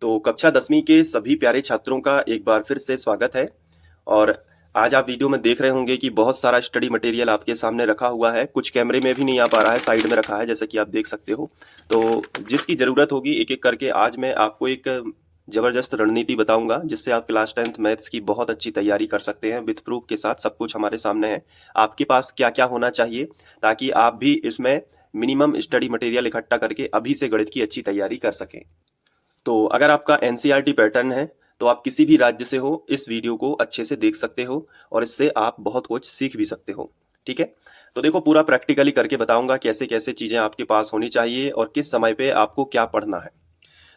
तो कक्षा 10वीं के सभी प्यारे छात्रों का एक बार फिर से स्वागत है। और आज आप वीडियो में देख रहे होंगे कि बहुत सारा स्टडी मटेरियल आपके सामने रखा हुआ है। कुछ कैमरे में भी नहीं आ पा रहा है, साइड में रखा है जैसे कि आप देख सकते हो। तो जिसकी ज़रूरत होगी एक एक करके आज मैं आपको एक ज़बरदस्त रणनीति बताऊंगा जिससे आप क्लास 10th मैथ्स की बहुत अच्छी तैयारी कर सकते हैं। विथ प्रूफ के साथ सब कुछ हमारे सामने है। आपके पास क्या क्या होना चाहिए ताकि आप भी इसमें मिनिमम स्टडी मटेरियल इकट्ठा करके अभी से गणित की अच्छी तैयारी कर सकें। तो अगर आपका एनसीईआरटी पैटर्न है तो आप किसी भी राज्य से हो इस वीडियो को अच्छे से देख सकते हो और इससे आप बहुत कुछ सीख भी सकते हो। ठीक है, तो देखो पूरा प्रैक्टिकली करके बताऊंगा कैसे कैसे चीज़ें आपके पास होनी चाहिए और किस समय पे आपको क्या पढ़ना है।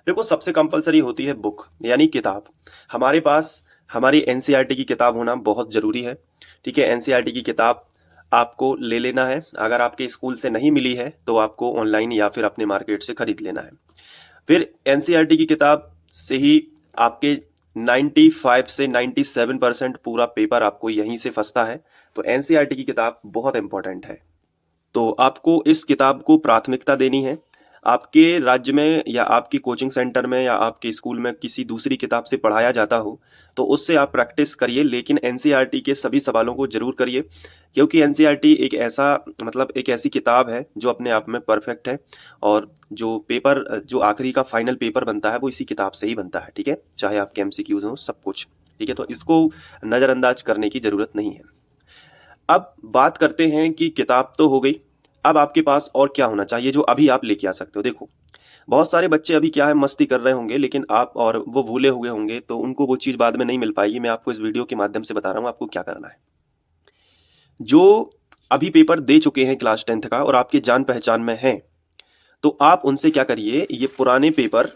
देखो सबसे कंपलसरी होती है बुक यानी किताब। हमारे पास हमारी एनसीईआरटी की किताब होना बहुत ज़रूरी है। ठीक है, एनसीईआरटी की किताब आपको ले लेना है। अगर आपके स्कूल से नहीं मिली है तो आपको ऑनलाइन या फिर अपने मार्केट से खरीद लेना है। फिर एनसीईआरटी की किताब से ही आपके 95 से 97% पूरा पेपर आपको यहीं से फंसता है। तो एनसीईआरटी की किताब बहुत इंपॉर्टेंट है। तो आपको इस किताब को प्राथमिकता देनी है। आपके राज्य में या आपकी कोचिंग सेंटर में या आपके स्कूल में किसी दूसरी किताब से पढ़ाया जाता हो तो उससे आप प्रैक्टिस करिए, लेकिन एनसीईआरटी के सभी सवालों को जरूर करिए क्योंकि एनसीईआरटी एक ऐसा एक ऐसी किताब है जो अपने आप में परफेक्ट है। और जो पेपर जो आखिरी का फाइनल पेपर बनता है वो इसी किताब से ही बनता है। ठीक है, चाहे आपके एमसीक्यूज हो सब कुछ। ठीक है, तो इसको नज़रअंदाज करने की ज़रूरत नहीं है। अब बात करते हैं कि किताब तो हो गई, अब आपके पास और क्या होना चाहिए जो अभी आप लेके आ सकते हो। देखो बहुत सारे बच्चे अभी क्या है मस्ती कर रहे होंगे लेकिन आप और वो भूले हुए होंगे तो उनको वो चीज़ बाद में नहीं मिल पाएगी। मैं आपको इस वीडियो के माध्यम से बता रहा हूँ आपको क्या करना है। जो अभी पेपर दे चुके हैं क्लास 10th का और आपके जान पहचान में हैं तो आप उनसे क्या करिए, ये पुराने पेपर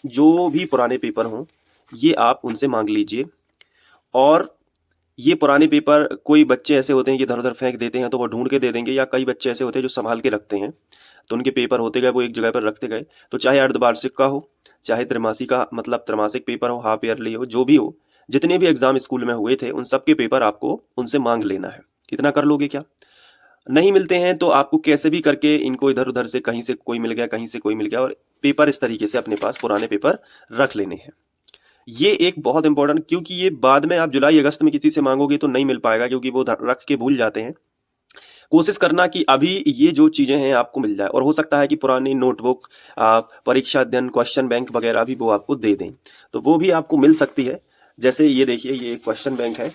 जो भी पुराने पेपर हों ये आप उनसे मांग लीजिए। और ये पुराने पेपर कोई बच्चे ऐसे होते हैं कि इधर उधर फेंक देते हैं तो वो ढूंढ के दे देंगे, या कई बच्चे ऐसे होते हैं जो संभाल के रखते हैं। तो उनके पेपर होते गए वो एक जगह पर रखते गए। तो चाहे अर्धवार्षिक का हो, चाहे त्रैमासिक का त्रैमासिक पेपर हो, हाफ ईयरली हो, जो भी हो, जितने भी एग्जाम स्कूल में हुए थे उन सब के पेपर आपको उनसे मांग लेना है। इतना कर लोगे क्या? नहीं मिलते हैं तो आपको कैसे भी करके इनको इधर उधर से कहीं से कोई मिल गया, कहीं से कोई मिल गया, और पेपर इस तरीके से अपने पास पुराने पेपर रख लेने हैं। ये एक बहुत इंपॉर्टेंट, क्योंकि ये बाद में आप जुलाई अगस्त में किसी से मांगोगे तो नहीं मिल पाएगा क्योंकि वो रख के भूल जाते हैं। कोशिश करना कि अभी ये जो चीज़ें हैं आपको मिल जाए, और हो सकता है कि पुरानी नोटबुक, परीक्षा अध्ययन, क्वेश्चन बैंक वगैरह भी वो आपको दे दें, तो वो भी आपको मिल सकती है। जैसे ये देखिए ये क्वेश्चन बैंक है,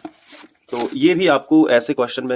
तो ये भी आपको ऐसे क्वेश्चन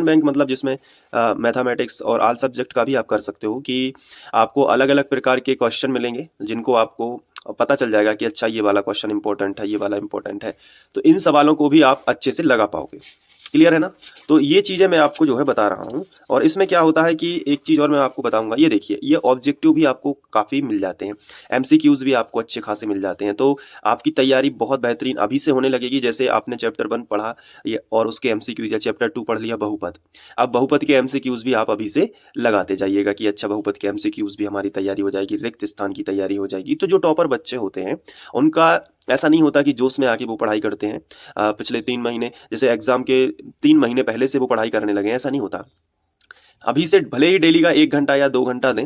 बैंक मतलब जिसमें मैथमेटिक्स और ऑल सब्जेक्ट का भी आप कर सकते हो कि आपको अलग अलग प्रकार के क्वेश्चन मिलेंगे जिनको आपको पता चल जाएगा कि अच्छा ये वाला क्वेश्चन इंपॉर्टेंट है, ये वाला इंपॉर्टेंट है। तो इन सवालों को भी आप अच्छे से लगा पाओगे। क्लियर है ना? तो ये चीज़ें मैं आपको जो है बता रहा हूँ। और इसमें क्या होता है कि एक चीज़ और मैं आपको बताऊंगा, ये देखिए ये ऑब्जेक्टिव भी आपको काफ़ी मिल जाते हैं, एमसीक्यूज भी आपको अच्छे खासे मिल जाते हैं। तो आपकी तैयारी बहुत बेहतरीन अभी से होने लगेगी। जैसे आपने चैप्टर 1 पढ़ा ये और उसके एमसीक्यूज, या चैप्टर 2 पढ़ लिया बहुपद, अब बहुपद के एमसीक्यूज भी आप अभी से लगाते जाइएगा कि अच्छा बहुपद के एमसीक्यूज भी हमारी तैयारी हो जाएगी, रिक्त स्थान की तैयारी हो जाएगी। तो जो टॉपर बच्चे होते हैं उनका ऐसा नहीं होता कि जोश में आके वो पढ़ाई करते हैं। पिछले 3 महीने जैसे एग्जाम के 3 महीने पहले से वो पढ़ाई करने लगे, ऐसा नहीं होता। अभी से भले ही डेली का 1 घंटा या 2 घंटा दें,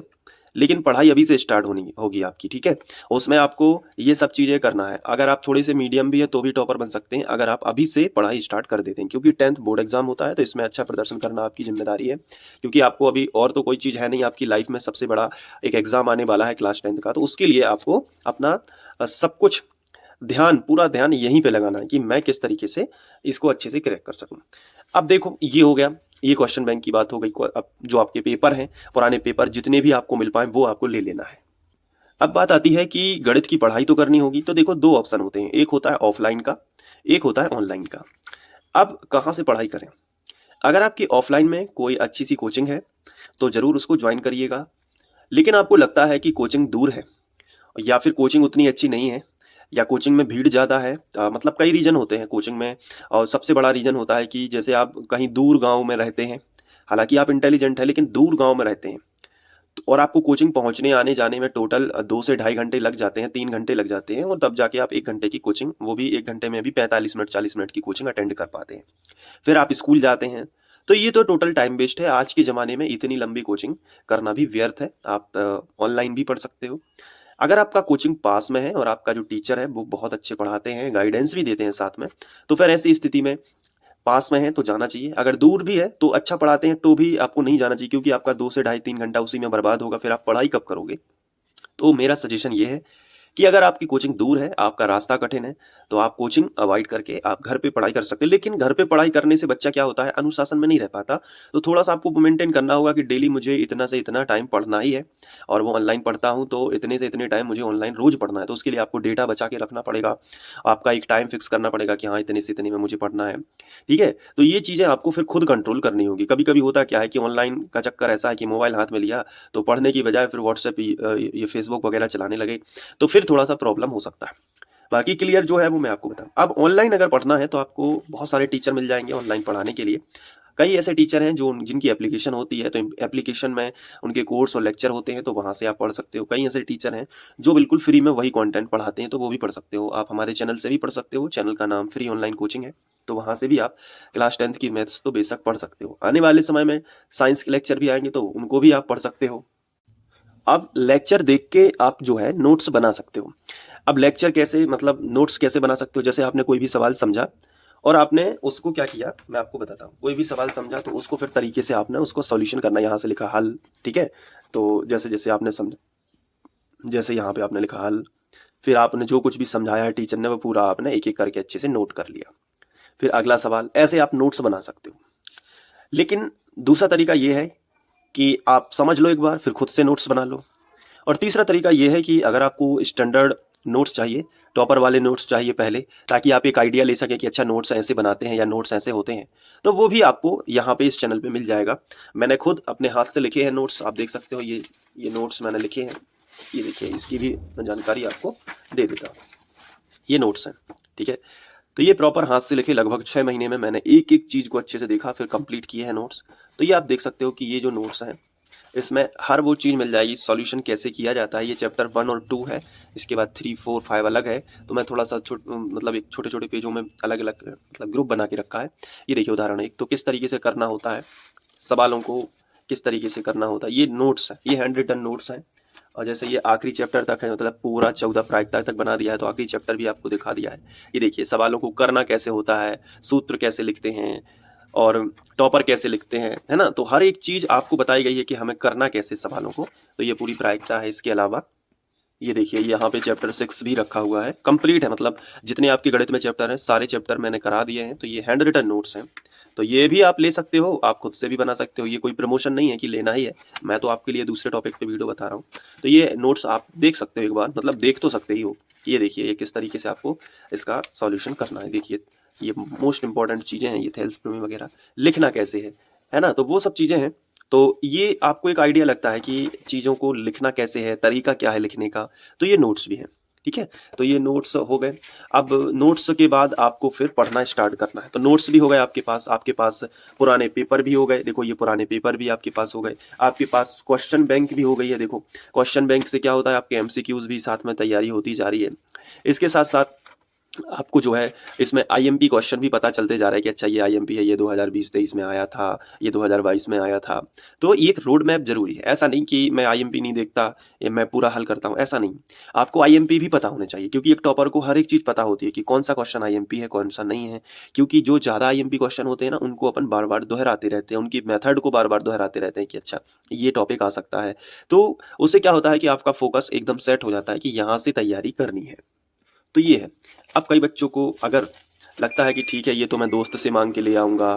लेकिन पढ़ाई अभी से स्टार्ट होनी होगी आपकी। ठीक है, उसमें आपको ये सब चीज़ें करना है। अगर आप थोड़े से मीडियम भी है तो भी टॉपर बन सकते हैं अगर आप अभी से पढ़ाई स्टार्ट कर देते हैं, क्योंकि 10th बोर्ड एग्जाम होता है तो इसमें अच्छा प्रदर्शन करना आपकी जिम्मेदारी है। क्योंकि आपको अभी और तो कोई चीज़ है नहीं, आपकी लाइफ में सबसे बड़ा एक एग्जाम आने वाला है क्लास 10th का, तो उसके लिए आपको अपना सब कुछ पूरा ध्यान यहीं पे लगाना है कि मैं किस तरीके से इसको अच्छे से क्रैक कर सकूं। अब देखो ये हो गया, ये क्वेश्चन बैंक की बात हो गई। अब जो आपके पेपर हैं, पुराने पेपर जितने भी आपको मिल पाए वो आपको ले लेना है। अब बात आती है कि गणित की पढ़ाई तो करनी होगी, तो देखो 2 ऑप्शन होते हैं, एक होता है ऑफलाइन का, एक होता है ऑनलाइन का। अब कहाँ से पढ़ाई करें? अगर आपकी ऑफलाइन में कोई अच्छी सी कोचिंग है तो जरूर उसको ज्वाइन करिएगा। लेकिन आपको लगता है कि कोचिंग दूर है या फिर कोचिंग उतनी अच्छी नहीं है, या कोचिंग में भीड़ ज़्यादा है, कई रीज़न होते हैं कोचिंग में। और सबसे बड़ा रीज़न होता है कि जैसे आप कहीं दूर गांव में रहते हैं, हालांकि आप इंटेलिजेंट हैं लेकिन दूर गांव में रहते हैं, और आपको कोचिंग पहुंचने आने जाने में टोटल 2 से ढाई घंटे लग जाते हैं, 3 घंटे लग जाते हैं, और तब जाके आप 1 घंटे की कोचिंग, वो भी 1 घंटे में भी 45 मिनट 40 मिनट की कोचिंग अटेंड कर पाते हैं। फिर आप स्कूल जाते हैं, तो ये तो टोटल टाइम वेस्ट है। आज के ज़माने में इतनी लंबी कोचिंग करना भी व्यर्थ है। आप ऑनलाइन भी पढ़ सकते हो। अगर आपका कोचिंग पास में है और आपका जो टीचर है वो बहुत अच्छे पढ़ाते हैं, गाइडेंस भी देते हैं साथ में, तो फिर ऐसी स्थिति में पास में है तो जाना चाहिए। अगर दूर भी है तो अच्छा पढ़ाते हैं तो भी आपको नहीं जाना चाहिए, क्योंकि आपका 2 से ढाई 3 घंटा उसी में बर्बाद होगा, फिर आप पढ़ाई कब करोगे। तो मेरा सजेशन ये है कि अगर आपकी कोचिंग दूर है, आपका रास्ता कठिन है, तो आप कोचिंग अवॉइड करके आप घर पे पढ़ाई कर सकते हैं। लेकिन घर पे पढ़ाई करने से बच्चा क्या होता है, अनुशासन में नहीं रह पाता। तो थोड़ा-सा आपको मेंटेन करना होगा कि डेली मुझे इतना से इतना टाइम पढ़ना ही है, और वो ऑनलाइन पढ़ता हूँ तो इतने से इतने टाइम मुझे ऑनलाइन रोज़ पढ़ना है। तो उसके लिए आपको डेटा बचा के रखना पड़ेगा। आपका एक टाइम फिक्स करना पड़ेगा कि हाँ, इतने से इतने में मुझे पढ़ना है। ठीक है? तो ये चीज़ें आपको फिर खुद कंट्रोल करनी होगी। कभी-कभी होता क्या है कि ऑनलाइन का चक्कर ऐसा है कि मोबाइल हाथ में लिया, तो पढ़ने की बजाय फिर व्हाट्सएप ये फेसबुक वगैरह चलाने लगे, तो फिर थोड़ा-सा प्रॉब्लम हो सकता है। बाकी क्लियर जो है वो मैं आपको बताऊँ। अब ऑनलाइन अगर पढ़ना है तो आपको बहुत सारे टीचर मिल जाएँगे ऑनलाइन पढ़ाने के लिए। कई ऐसे टीचर हैं जो जिनकी एप्लीकेशन होती है, तो एप्लीकेशन में उनके कोर्स और लेक्चर होते हैं, तो वहाँ से आप पढ़ सकते हो। कई ऐसे टीचर हैं जो बिल्कुल फ्री में वही कंटेंट पढ़ाते हैं, तो वो भी पढ़ सकते हो। आप हमारे चैनल से भी पढ़ सकते हो, चैनल का नाम फ्री ऑनलाइन कोचिंग है। तो वहाँ से भी आप क्लास 10th की मैथ्स तो बेशक पढ़ सकते हो। आने वाले समय में साइंस के लेक्चर भी आएँगे, तो उनको भी आप पढ़ सकते हो। अब लेक्चर देख के आप जो है नोट्स बना सकते हो। अब लेक्चर कैसे, मतलब नोट्स कैसे बना सकते हो, जैसे आपने कोई भी सवाल समझा और आपने उसको क्या किया, मैं आपको बताता हूँ। कोई भी सवाल समझा तो उसको फिर तरीके से आपने उसको सॉल्यूशन करना, यहाँ से लिखा हल, ठीक है। तो जैसे जैसे आपने समझा, जैसे यहाँ पे आपने लिखा हल, फिर आपने जो कुछ भी समझाया है टीचर ने वो पूरा आपने एक एक करके अच्छे से नोट कर लिया। फिर अगला सवाल, ऐसे आप नोट्स बना सकते हो। लेकिन दूसरा तरीका ये है कि आप समझ लो एक बार, फिर खुद से नोट्स बना लो। और तीसरा तरीका ये है कि अगर आपको स्टैंडर्ड नोट्स चाहिए, टॉपर वाले नोट्स चाहिए पहले, ताकि आप एक आइडिया ले सकें कि अच्छा नोट्स ऐसे बनाते हैं या नोट्स ऐसे होते हैं, तो वो भी आपको यहाँ पे इस चैनल पे मिल जाएगा। मैंने खुद अपने हाथ से लिखे हैं नोट्स, आप देख सकते हो। ये नोट्स मैंने लिखे हैं। ये देखिए, इसकी भी मैं जानकारी आपको दे देता हूँ। ये नोट्स हैं, ठीक है। तो ये प्रॉपर हाथ से लिखे, लगभग 6 महीने में मैंने एक एक चीज़ को अच्छे से देखा, फिर कंप्लीट किए हैं नोट्स। तो ये आप देख सकते हो कि ये जो नोट्स हैं, इसमें हर वो चीज़ मिल जाएगी। सॉल्यूशन कैसे किया जाता है, ये चैप्टर 1 और 2 है। इसके बाद 3, 4, 5 अलग है। तो मैं थोड़ा सा मतलब एक छोटे-छोटे पेजों में अलग-अलग मतलब ग्रुप बना के रखा है। ये देखिए उदाहरण एक, तो किस तरीके से करना होता है, सवालों को किस तरीके से करना होता है। ये नोट्स है, ये हैंड रिटन नोट्स हैं। और जैसे ये आखिरी चैप्टर तक है, मतलब पूरा 14 प्रायिकता तक बना दिया है, तो आखिरी चैप्टर भी आपको दिखा दिया है। ये देखिए सवालों को करना कैसे होता है, सूत्र कैसे लिखते हैं, और टॉपर कैसे लिखते हैं, है ना। तो हर एक चीज़ आपको बताई गई है कि हमें करना कैसे सवालों को। तो ये पूरी प्रायिकता है। इसके अलावा ये देखिए यहाँ पे चैप्टर 6 भी रखा हुआ है, कंप्लीट है। मतलब जितने आपके गणित में चैप्टर हैं सारे चैप्टर मैंने करा दिए हैं। तो ये हैंड रिटन नोट्स हैं, तो ये भी आप ले सकते हो, आप खुद से भी बना सकते हो। ये कोई प्रमोशन नहीं है कि लेना ही है, मैं तो आपके लिए दूसरे टॉपिक पे वीडियो बता रहा हूँ। तो ये नोट्स आप देख सकते हो एक बार, मतलब देख तो सकते ही हो। ये देखिए ये किस तरीके से आपको इसका सॉल्यूशन करना है। देखिए ये मोस्ट इंपॉर्टेंट चीज़ें हैं, ये थेल्सप्रमी वगैरह लिखना कैसे है ना। तो वो सब चीज़ें हैं। तो ये आपको एक आइडिया लगता है कि चीज़ों को लिखना कैसे है, तरीका क्या है लिखने का। तो ये नोट्स भी हैं, ठीक है। तो ये नोट्स हो गए। अब नोट्स के बाद आपको फिर पढ़ना स्टार्ट करना है। तो नोट्स भी हो गए आपके पास पुराने पेपर भी हो गए। देखो ये पुराने पेपर भी आपके पास हो गए। आपके पास क्वेश्चन बैंक भी हो गई है। देखो क्वेश्चन बैंक से क्या होता है, आपके एमसीक्यूज भी साथ में तैयारी होती जा रही है। इसके साथ साथ आपको जो है इसमें आईएमपी क्वेश्चन भी पता चलते जा रहा है कि अच्छा ये आईएमपी है, ये 2020-23 में आया था, ये 2022 में आया था। तो ये एक रोड मैप जरूरी है। ऐसा नहीं कि मैं आईएमपी नहीं देखता, ये मैं पूरा हल करता हूँ, ऐसा नहीं। आपको आईएमपी भी पता होने चाहिए, क्योंकि एक टॉपर को हर एक चीज़ पता होती है कि कौन सा क्वेश्चन आईएमपी है, कौन सा नहीं है। क्योंकि जो ज़्यादा आईएमपी क्वेश्चन होते हैं ना, उनको अपन बार बार दोहराते रहते हैं, उनकी मेथड को बार बार दोहराते रहते हैं कि अच्छा ये टॉपिक आ सकता है। तो उससे क्या होता है कि आपका फोकस एकदम सेट हो जाता है कि यहाँ से तैयारी करनी है। तो ये है। अब कई बच्चों को अगर लगता है कि ठीक है ये तो मैं दोस्त से मांग के ले आऊँगा,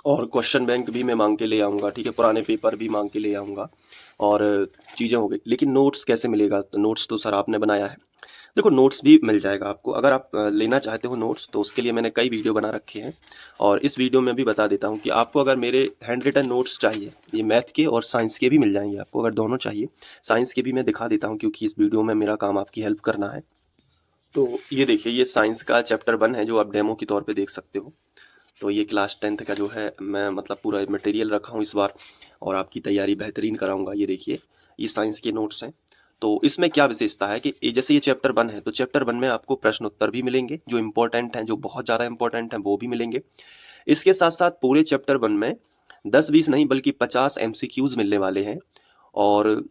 और क्वेश्चन बैंक भी मैं मांग के ले आऊँगा, ठीक है, पुराने पेपर भी मांग के ले आऊँगा, और चीज़ें हो गई, लेकिन नोट्स कैसे मिलेगा। तो नोट्स तो सर आपने बनाया है। देखो नोट्स भी मिल जाएगा आपको, अगर आप लेना चाहते हो नोट्स, तो उसके लिए मैंने कई वीडियो बना रखे हैं। और इस वीडियो में भी बता देता हूँ कि आपको अगर मेरे हैंड रिटन नोट्स चाहिए, ये मैथ के और साइंस के भी मिल जाएंगे आपको। अगर दोनों चाहिए, साइंस के भी मैं दिखा देता हूँ, क्योंकि इस वीडियो में मेरा काम आपकी हेल्प करना है। तो ये देखिए ये साइंस का चैप्टर 1 है, जो आप डेमो के तौर पे देख सकते हो। तो ये क्लास 10th का जो है मैं मतलब पूरा मटेरियल रखा हूँ इस बार, और आपकी तैयारी बेहतरीन कराऊंगा। ये देखिए ये साइंस के नोट्स हैं। तो इसमें क्या विशेषता है कि जैसे ये चैप्टर 1 है, तो चैप्टर 1 में आपको प्रश्न उत्तर भी मिलेंगे, जो इंपॉर्टेंट हैं, जो बहुत ज़्यादा इंपॉर्टेंट हैं वो भी मिलेंगे। इसके साथ साथ पूरे चैप्टर 1 में 10-20 नहीं बल्कि 50 एमसीक्यूज मिलने वाले हैं। और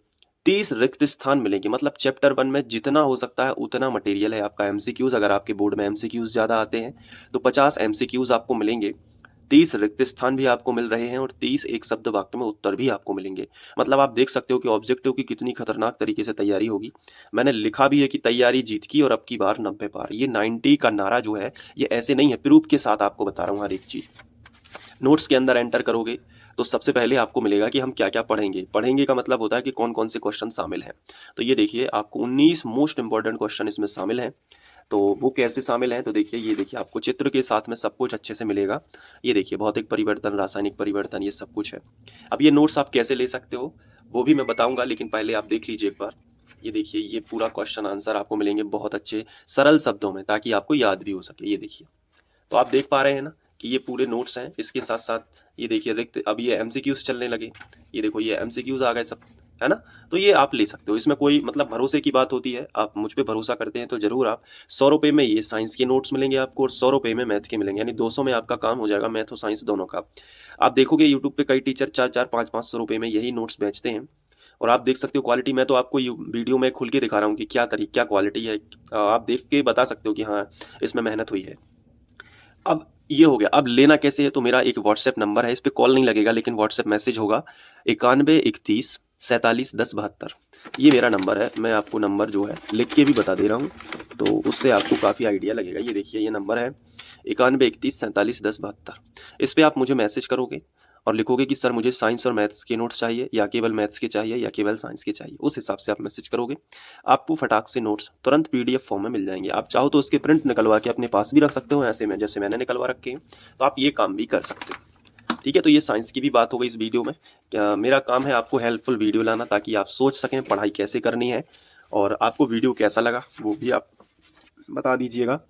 30 रिक्त स्थान मिलेंगे। मतलब चैप्टर 1 में जितना हो सकता है उतना मटेरियल है आपका। एमसीक्यूज़ अगर आपके बोर्ड में एमसीक्यूज़ ज़्यादा आते हैं तो 50 एमसीक्यूज़ आपको मिलेंगे। 30 रिक्त स्थान भी आपको मिल रहे हैं और 30 एक शब्द वाक्य में उत्तर भी आपको मिलेंगे। मतलब आप देख सकते हो कि ऑब्जेक्टिव की कितनी खतरनाक तरीके से तैयारी होगी। मैंने लिखा भी है कि तैयारी जीत की और अब की बार 90 पार। ये 90 का नारा जो है ये ऐसे नहीं है, प्रूफ के साथ आपको बता रहा हूँ हर एक चीज़। नोट्स के अंदर एंटर करोगे तो सबसे पहले आपको मिलेगा कि हम क्या क्या पढ़ेंगे। पढ़ेंगे का मतलब होता है कि कौन कौन से क्वेश्चन शामिल हैं। तो ये देखिए आपको 19 मोस्ट इंपॉर्टेंट क्वेश्चन इसमें शामिल हैं। तो वो कैसे शामिल हैं, तो देखिए ये देखिए आपको चित्र के साथ में सब कुछ अच्छे से मिलेगा। ये देखिए भौतिक परिवर्तन, रासायनिक परिवर्तन, ये सब कुछ है। अब ये नोट्स आप कैसे ले सकते हो वो भी मैं बताऊंगा, लेकिन पहले आप देख लीजिए एक बार। ये देखिए ये पूरा क्वेश्चन आंसर आपको मिलेंगे बहुत अच्छे सरल शब्दों में, ताकि आपको याद भी हो सके। ये देखिए, तो आप देख पा रहे हैं ना कि ये पूरे नोट्स हैं। इसके साथ साथ ये देखिए रिक्त, अब ये एमसीक्यूज चलने लगे। ये देखो ये एमसीक्यूज आ गए सब, है ना। तो ये आप ले सकते हो, इसमें कोई मतलब भरोसे की बात होती है। आप मुझ पे भरोसा करते हैं तो जरूर आप 100 रुपये में ये साइंस के नोट्स मिलेंगे आपको और 100 रुपये में मैथ के मिलेंगे, यानी 200 में आपका काम हो जाएगा मैथ और साइंस दोनों का। आप देखोगे यूट्यूब पे कई टीचर 4-4, 5-500 रुपये में यही नोट्स बेचते हैं। और आप देख सकते हो क्वालिटी, मैं तो आपको वीडियो में खुल के दिखा रहा हूँ कि क्या क्वालिटी है। आप देख के बता सकते हो कि हाँ इसमें मेहनत हुई है। अब ये हो गया। अब लेना कैसे है, तो मेरा एक व्हाट्सएप नंबर है, इस पे कॉल नहीं लगेगा लेकिन व्हाट्सएप मैसेज होगा 9131471072। ये मेरा नंबर है। मैं आपको नंबर जो है लिख के भी बता दे रहा हूँ, तो उससे आपको काफ़ी आइडिया लगेगा। ये देखिए ये नंबर है 9131471072। इस पे आप मुझे मैसेज करोगे और लिखोगे कि सर मुझे साइंस और मैथ्स के नोट्स चाहिए, या केवल मैथ्स के चाहिए, या केवल साइंस के चाहिए। उस हिसाब से आप मैसेज करोगे, आपको फटाक से नोट्स तुरंत पीडीएफ फॉर्म में मिल जाएंगे। आप चाहो तो उसके प्रिंट निकलवा के अपने पास भी रख सकते हो, ऐसे में जैसे मैंने निकलवा रखे हैं। तो आप ये काम भी कर सकते हो। ठीक है, तो ये साइंस की भी बात हो गई इस वीडियो में। क्या मेरा काम है आपको हेल्पफुल वीडियो लाना, ताकि आप सोच सकें पढ़ाई कैसे करनी है। और आपको वीडियो कैसा लगा वो भी आप बता दीजिएगा।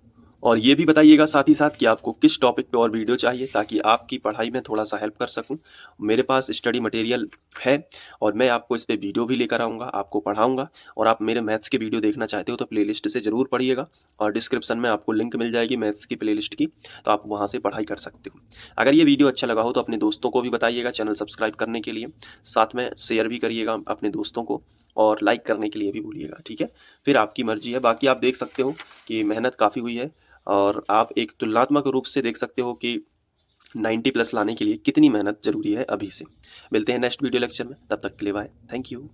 और ये भी बताइएगा साथ ही साथ कि आपको किस टॉपिक पे और वीडियो चाहिए, ताकि आपकी पढ़ाई में थोड़ा सा हेल्प कर सकूं। मेरे पास स्टडी मटेरियल है और मैं आपको इस पे वीडियो भी लेकर आऊँगा, आपको पढ़ाऊँगा। और आप मेरे मैथ्स के वीडियो देखना चाहते हो तो प्लेलिस्ट से ज़रूर पढ़िएगा, और डिस्क्रिप्शन में आपको लिंक मिल जाएगी मैथ्स की प्लेलिस्ट की, तो आप वहाँ से पढ़ाई कर सकते हो। अगर ये वीडियो अच्छा लगा हो तो अपने दोस्तों को भी बताइएगा चैनल सब्सक्राइब करने के लिए, साथ में शेयर भी करिएगा अपने दोस्तों को, और लाइक करने के लिए भी भूलिएगा। ठीक है, फिर आपकी मर्जी है। बाकी आप देख सकते हो कि मेहनत काफ़ी हुई है, और आप एक तुलनात्मक रूप से देख सकते हो कि 90 प्लस लाने के लिए कितनी मेहनत जरूरी है अभी से। मिलते हैं नेक्स्ट वीडियो लेक्चर में, तब तक के लिए बाय, थैंक यू।